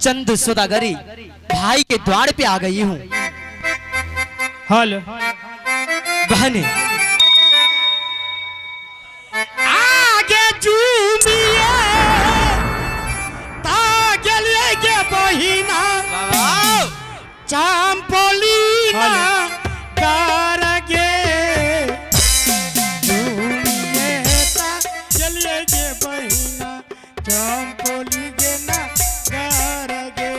चंद सौदागरी भाई के द्वार पे आ गई हूँ। हेलो बहने आगे झूमिए तागे लेके बहिना चांपोलीना करगे झूमिए तागे लेके बहिना चांपोली के ना करगे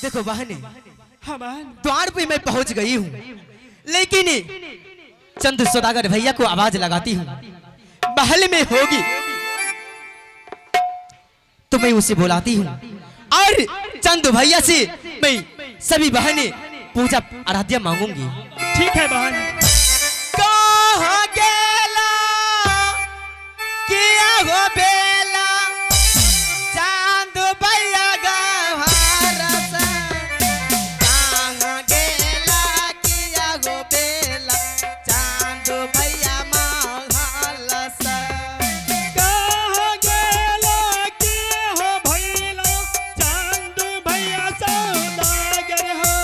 देखो बहने द्वार पे मैं पहुंच गई हूँ, लेकिन चंद सौदागर भैया को आवाज लगाती हूँ महल में होगी तो मैं उसे बुलाती हूँ और चंद भैया से मैं सभी बहनें पूजा आराध्या मांगूंगी। ठीक है बहन। कहाँ गेला किया हो बेला चांद भैया गवारा सा। कहाँ गेला किया हो बेला चांद भैया मांगला सा। कहाँ गेला किया हो भैला चांद भैया सौदागर हो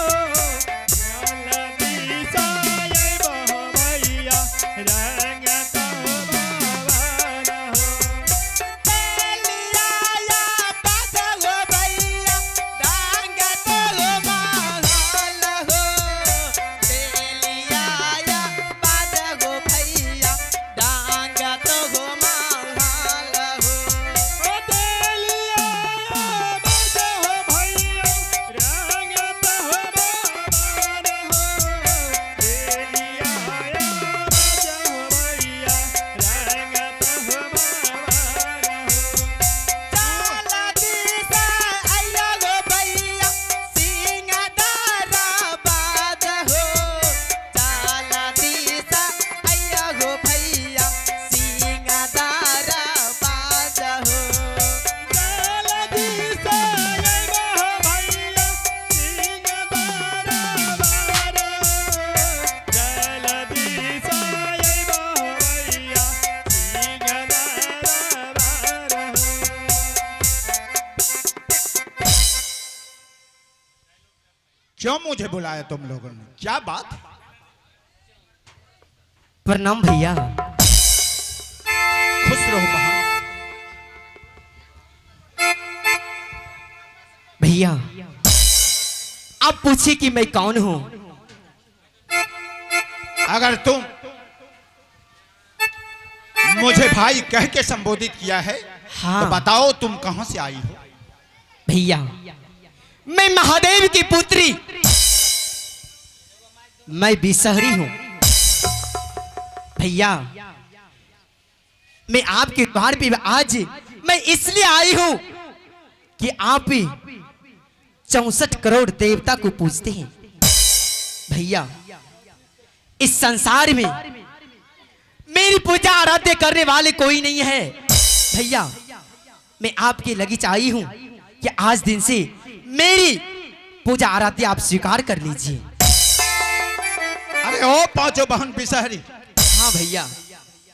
जल्दी साये बहो भैया रंग तो बावन हो। तेलिया बात हो भैया डांग तो मांगल हो। तेलिया बात हो भैया डांग तो मांगल हो। ओ तेलिया बात हो भैया रंग तो बावन हो। तेलिया बात हो भैया रंग तो बावन हो। चाला दिशा आया गो भैया सिंगादारा बाज हो। चाला दिशा आया गो भैया सिंगादारा बाज हो। जल्दी साये बहो भैया सिंगादारा बावन हो। जल्दी साये बहो भैया सिंगादारा बावन हो। क्यों मुझे बुलाया तुम लोगों ने? क्या बात है? प्रणाम भैया। खुश रहो बहन। भैया आप पूछिए कि मैं कौन हूँ। अगर तुम मुझे भाई कह के संबोधित किया है हाँ। तो बताओ तुम कहां से आई हो? भैया मैं महादेव की पुत्री मैं बिसहरी हूँ। भैया मैं आपके द्वार पे आज मैं इसलिए आई हूँ कि आप 64 करोड़ देवता को पूजते हैं। भैया इस संसार में मेरी पूजा आराध्य करने वाले कोई नहीं है। भैया मैं आपके लगीच आई हूं कि आज दिन से मेरी पूजा आराध्य आप स्वीकार कर लीजिए। अरे ओ पांचों बहन बिसहरी, हाँ भैया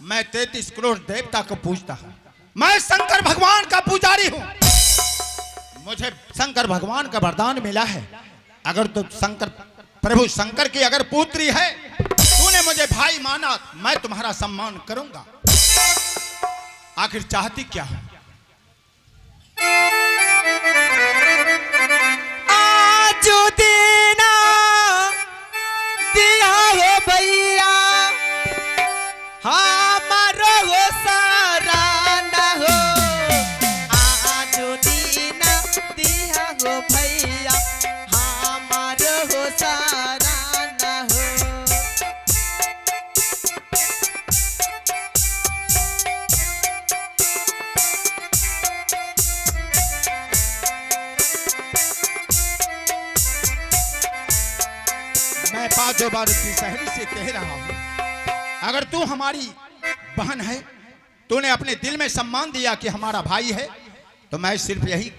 मैं 33 करोड़ देवता को पूजता हूँ। मैं शंकर भगवान का पुजारी हूँ। मुझे शंकर भगवान का वरदान मिला है, अगर तो शंकर प्रभु शंकर की अगर पुत्री है, तूने मुझे भाई माना, मैं तुम्हारा सम्मान करूंगा। आखिर चाहती क्या हो? आज देना दिया हो भैया हमारो हो सारा न हो। पांचों बार शहरी से कह रहा हूं, अगर तू हमारी बहन है, तूने अपने दिल में सम्मान दिया कि हमारा भाई है, तो मैं सिर्फ यही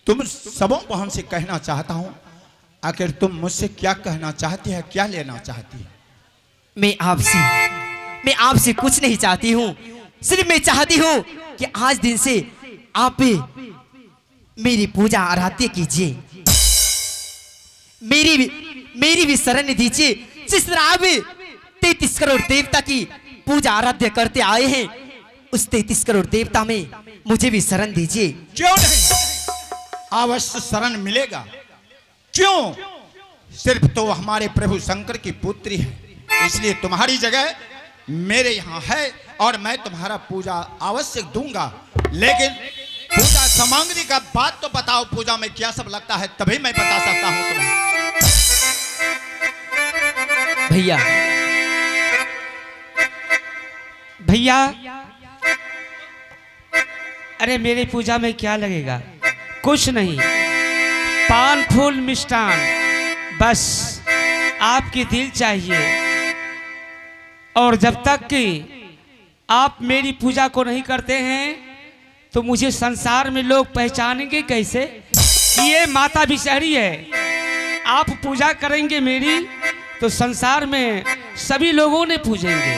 तुम सबों बहन से कहना चाहता हूं, आखिर तुम मुझसे क्या कहना चाहती है, क्या लेना चाहती है? मैं आपसे कुछ नहीं चाहती हूँ, सिर्फ मैं चाहती हूँ कि आज दिन से आप मेरी पूजा आराध्य कीजिए, मेरी भी शरण दीजिए। जिस तरह आप 33 करोड़ देवता की पूजा आराध्य करते आए हैं, उस 33 करोड़ देवता में मुझे भी शरण दीजिए। क्यों नहीं, अवश्य शरण मिलेगा। क्यों? सिर्फ तो हमारे प्रभु शंकर की पुत्री है, इसलिए तुम्हारी जगह मेरे यहाँ है और मैं तुम्हारा पूजा अवश्य दूंगा। लेकिन पूजा सामग्री का बात तो बताओ, पूजा में क्या सब लगता है, तभी मैं बता सकता हूँ तुम्हें। भैया, अरे मेरी पूजा में क्या लगेगा? कुछ नहीं, पान फूल मिष्ठान, बस आपकी दिल चाहिए। और जब तक कि आप मेरी पूजा को नहीं करते हैं, तो मुझे संसार में लोग पहचानेंगे कैसे कि ये माता विषहरी है। आप पूजा करेंगे मेरी, तो संसार में सभी लोगों ने पूजेंगे।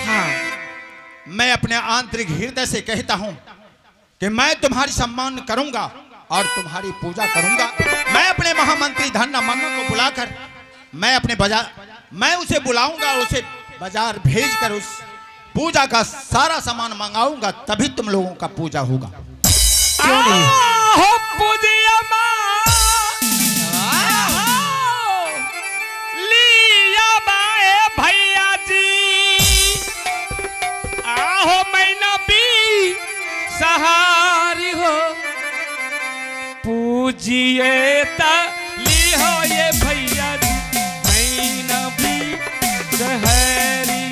हाँ, मैं अपने आंतरिक हृदय से कहता हूं कि मैं तुम्हारी सम्मान करूंगा और तुम्हारी पूजा करूंगा। मैं अपने महामंत्री धन्ना मन्ना को बुलाकर मैं उसे बुलाऊंगा और उसे बाजार भेजकर उस पूजा का सारा सामान मंगाऊंगा, तभी तुम लोगों का पूजा होगा। क्यों नहीं? भैया जी आहो, मैना भी सहारी हो, पूजिए ली हो ये भैया जी, मैना भी सहारी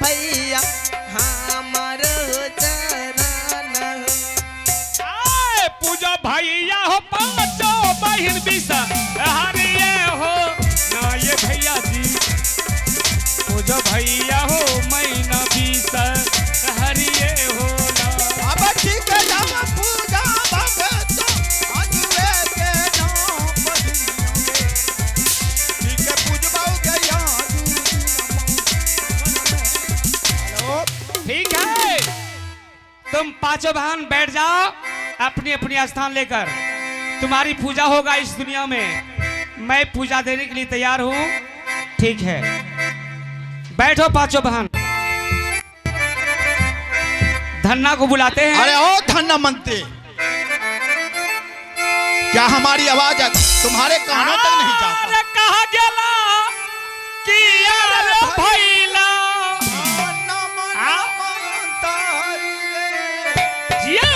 भैया हमार चरण। पूजा भैया हो, पांचो बहिन बिसा हरिये हो ना ये भैया जी, पूजा भैया हो, मैना बिसा हरिये हो ना। अब ठीक है, जामा पूजा भगत अजुए के नाम पढ़ियोगे, ठीक है पूजबाऊ के याद। ठीक है, तुम पांचों बहन बैठ जाओ अपनी अपनी स्थान लेकर। तुम्हारी पूजा होगा इस दुनिया में, मैं पूजा देने के लिए तैयार हूं। ठीक है, बैठो पांचों बहन। धन्ना को बुलाते हैं। अरे ओ धन्ना मंत्री, क्या हमारी आवाज तुम्हारे कानों तक नहीं जाता? अरे कहा गेला कि यार भैला जियो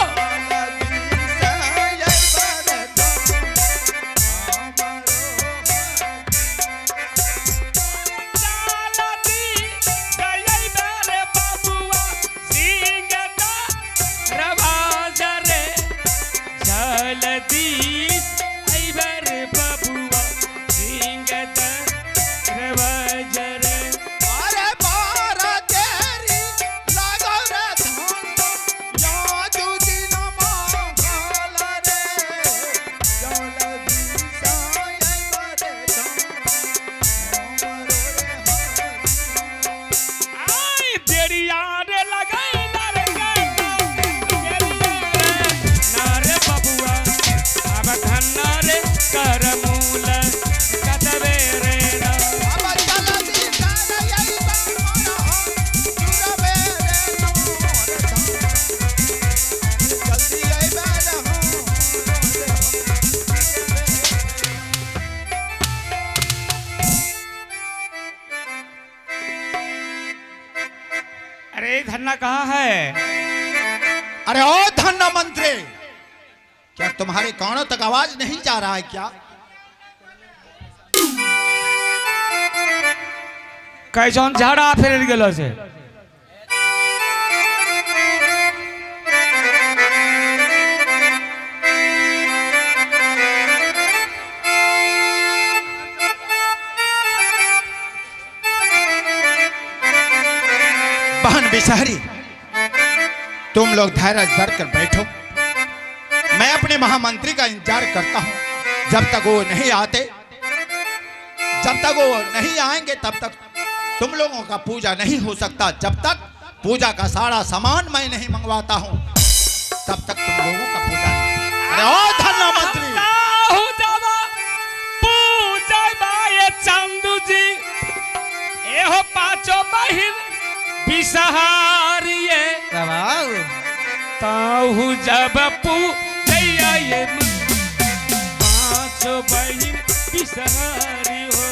धन्ना अरे ओ धन्ना मंत्री, क्या तुम्हारे कानों तक आवाज नहीं जा रहा है क्या? कैसन झाड़ा फेर गेलो से बहन बिसहरी, तुम लोग धैर्य धर कर बैठो। मैं अपने महामंत्री का इंतजार करता हूं। जब तक वो नहीं आते, जब तक वो नहीं आएंगे, तब तक तुम लोगों का पूजा नहीं हो सकता। जब तक पूजा का सारा सामान मैं नहीं मंगवाता हूं, तब तक तुम लोगों का पूजा नहीं। अरे ओ धन्ना मंत्री, चंदू जी एहो पांचों बहिन बिसहारिये ताहू जब पूजैया ये पांचों बहिन बिसहारी हो।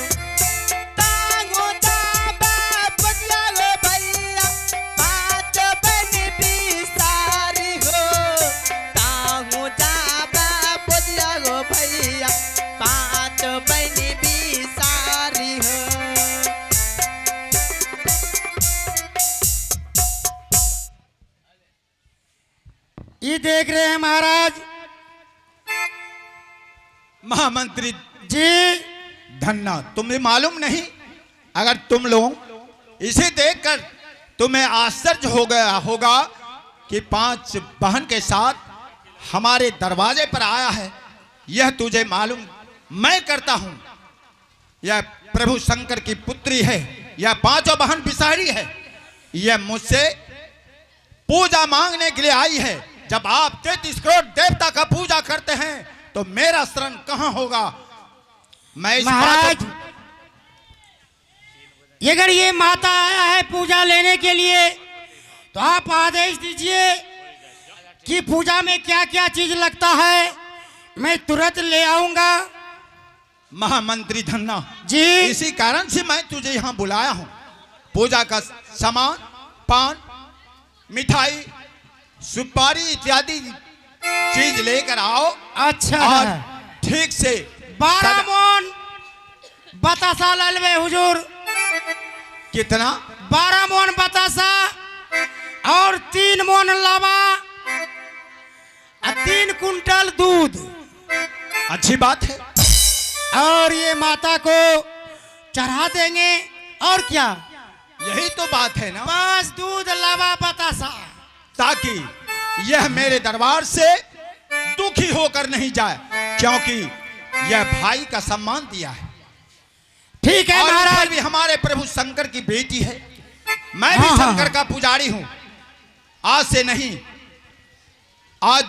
ये देख रहे हैं महाराज महामंत्री जी। धन्ना, तुम्हें मालूम नहीं, अगर तुम लोग इसे देखकर तुम्हें आश्चर्य हो गया होगा कि 5 बहन के साथ हमारे दरवाजे पर आया है। यह तुझे मालूम मैं करता हूं। यह प्रभु शंकर की पुत्री है, यह 5 बहन बिसहरी है। यह मुझसे पूजा मांगने के लिए आई है। जब आप 33 करोड़ देवता का पूजा करते हैं तो मेरा शरण कहां होगा? मैं इस महाराज, अगर ये माता आया है पूजा लेने के लिए तो आप आदेश दीजिए कि पूजा में क्या क्या चीज लगता है, मैं तुरंत ले आऊंगा। महामंत्री धन्ना जी, इसी कारण से मैं तुझे यहां बुलाया हूं। पूजा का सामान, पान, मिठाई, सुपारी इत्यादि चीज लेकर आओ। अच्छा, और ठीक से 12 मोन बतासा ललवे हुजूर। कितना? 12 मोन बतासा और 3 मोन लावा और 3 कुंटल दूध। अच्छी बात है। और ये माता को चढ़ा देंगे। और क्या? यही तो बात है ना, बस दूध लावा बतासा, ताकि यह मेरे दरबार से दुखी होकर नहीं जाए, क्योंकि यह भाई का सम्मान दिया है। ठीक है और महाराज। फिर भी हमारे प्रभु शंकर की बेटी है, मैं भी शंकर का पुजारी हूं। आज से नहीं, आज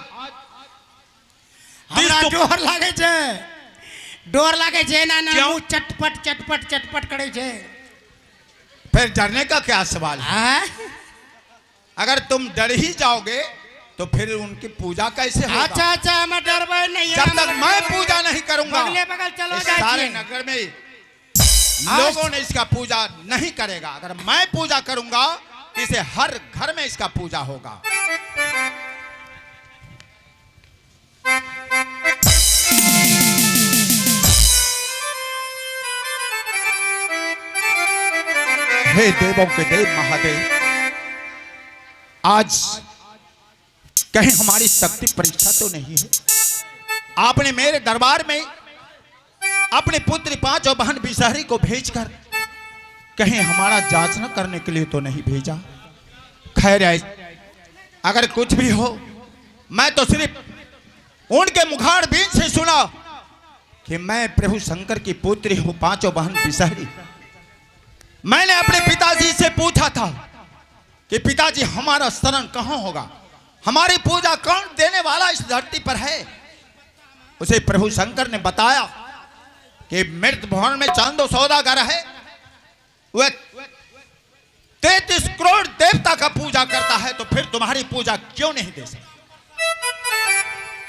हमरा डोर लागे छे, डोर लागे छे ना ना, क्यों? मुंह चटपट चटपट चटपट करे छे। फिर डरने का क्या सवाल है? हाँ? अगर तुम डर ही जाओगे तो फिर उनकी पूजा कैसे होगा? अच्छा अच्छा, मैं डरबे नहीं है। जब तक मैं पूजा नहीं करूंगा, बगले बगल चलो इस सारे जाइए। नगर में लोगों ने इसका पूजा नहीं करेगा। अगर मैं पूजा करूंगा, इसे हर घर में इसका पूजा होगा। हे देवों के देव महादेव, आज कहीं हमारी शक्ति परीक्षा तो नहीं है? आपने मेरे दरबार में अपनी पुत्री 5 बहन बिसहरी को भेजकर कहीं हमारा जांचना करने के लिए तो नहीं भेजा? खैर, अगर कुछ भी हो, मैं तो सिर्फ उनके मुखार बीच से सुना कि मैं प्रभु शंकर की पुत्री हूं, 5 बहन बिसहरी। मैंने अपने पिताजी से पूछा था कि पिताजी हमारा शरण कहां होगा, हमारी पूजा कौन देने वाला इस धरती पर है? उसे प्रभु शंकर ने बताया कि मृत भवन में चांदो सौदागर है, वह 33 करोड़ देवता का पूजा करता है, तो फिर तुम्हारी पूजा क्यों नहीं दे सकता?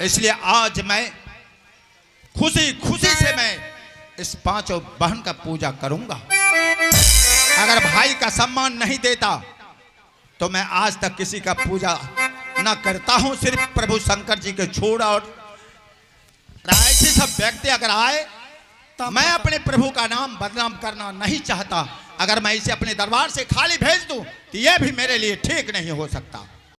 इसलिए आज मैं खुशी खुशी से मैं इस 5 बहन का पूजा करूंगा। अगर भाई का सम्मान नहीं देता तो मैं आज तक किसी का पूजा ना करता हूं सिर्फ प्रभु शंकर जी के छोड़, और ऐसे सब व्यक्ति अगर आए तो मैं अपने प्रभु का नाम बदनाम करना नहीं चाहता। अगर मैं इसे अपने दरबार से खाली भेज दूं तो यह भी मेरे लिए ठीक नहीं हो सकता।